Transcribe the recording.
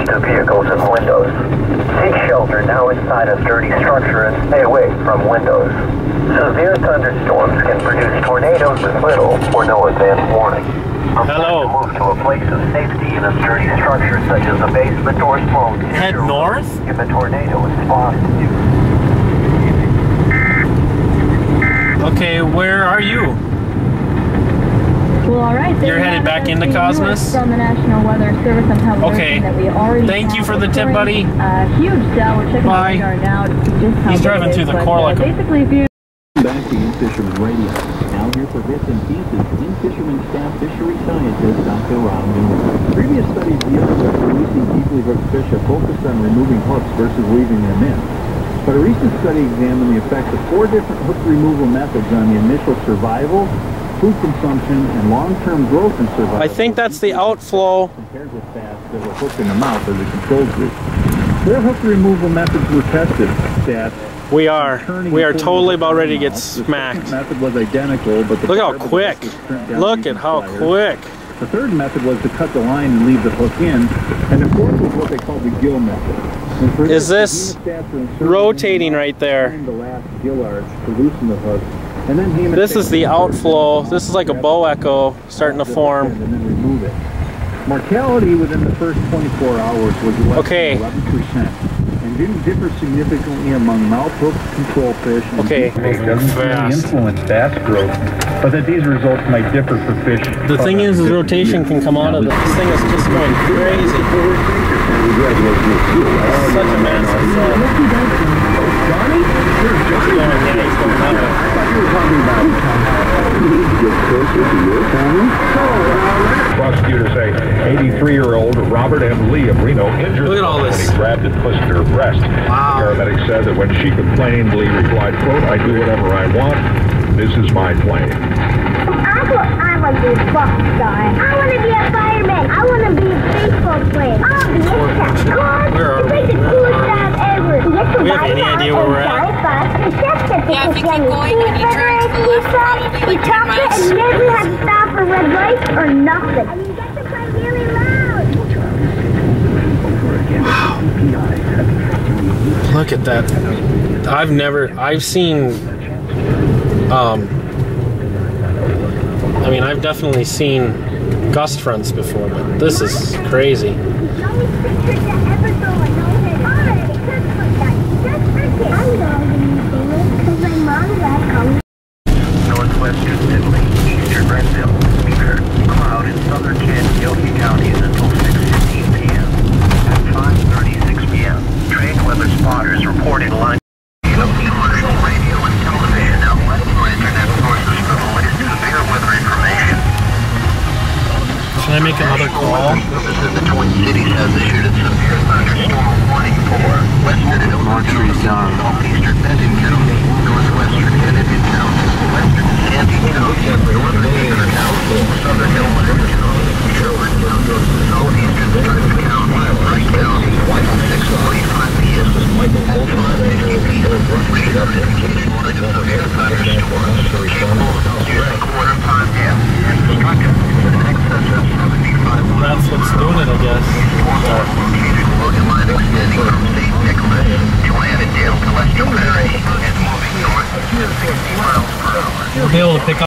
to vehicles and windows. Take shelter now inside a sturdy structure and stay away from windows. Severe thunderstorms can produce tornadoes with little or no advance warning. Hello. Move to a place of safety in a sturdy structure such as a basement or smoke. Head north? If a tornado is spotted. Okay, where are you? Well, all right. You're headed back into Cosmos? From the National Weather Service, I'm telling okay. that we already thank you for the tip, buddy. Huge cell. We're checking Bye. the radar now to see just how he's driving through the core like basically, if you back to In-Fisherman Radio. Now here for bits and pieces, In-Fisherman staff fishery scientist Dr. Rob Newman. Previous studies dealing with releasing deeply hooked fish have focused on removing hooks versus leaving them in. But a recent study examined the effects of 4 different hook removal methods on the initial survival, food consumption, and long-term growth and survival. I think that's the outflow. Compared with bass that were hooked in the mouth as a control group. 4 hook removal methods were tested that we are totally about ready to get smacked. The method was identical, but look how quick. Look at how quick. The third method was to cut the line and leave the hook in, and the fourth was what they call the gill method. Is this rotating right there? The last gill arch to loosen the hook, and then this is the outflow. This is like a bow echo starting to form. And then remove it. Mortality within the first 24 hours was less than 11%. And didn't differ significantly among mouth hook control fish. And doesn't really influence bass growth, but that these results might differ for fish. The thing is, rotation can come out of this. This thing is just going crazy. Such a massive cell. Prosecutors say 83-year-old Robert M. Lee of Reno injured when he grabbed and twisted her breast. Wow. Paramedics said that when she complained, Lee replied, quote, "I do whatever I want. This is my plane." I want to be a rock star. I want to be a fireman. I want to be a baseball player. I want to be a cat. It's like the coolest job ever. We have any idea where we're at? Yeah, if you keep going and you turn to the left, probably like 10 miles. And never have to stop for red lights or nothing. And you get to play really loud. Look at that. I've seen, I mean, I've definitely seen gust fronts before, but this is crazy. Northwestern Italy, eastern Renville, Meeker, McLeod, and southern Cherokee counties until 6:15 p.m. At 5:36 p.m., trained weather spotters reported line of commercial radio and television outlets or internet sources for the latest severe weather information. Should I make another call? The Twin Cities has issued a severe thunderstorm warning for western Illinois, southeastern Benton County, northwestern Hennepin County, western Sandy County, northern Meeker County, southern Illinois County, Sherwood County, southeastern Stratton County, Wright County, 6:45 p.m. At 5:50 p.m. Radar indicated line of severe thunderstorms capable of using quarter-time gas and destructive in excess of 75 miles. That's what's doing it, I guess. Located along a line extending from St. Nicholas to Annandale to Lester Perry and moving north at 60 miles per hour. We'll be able to pick up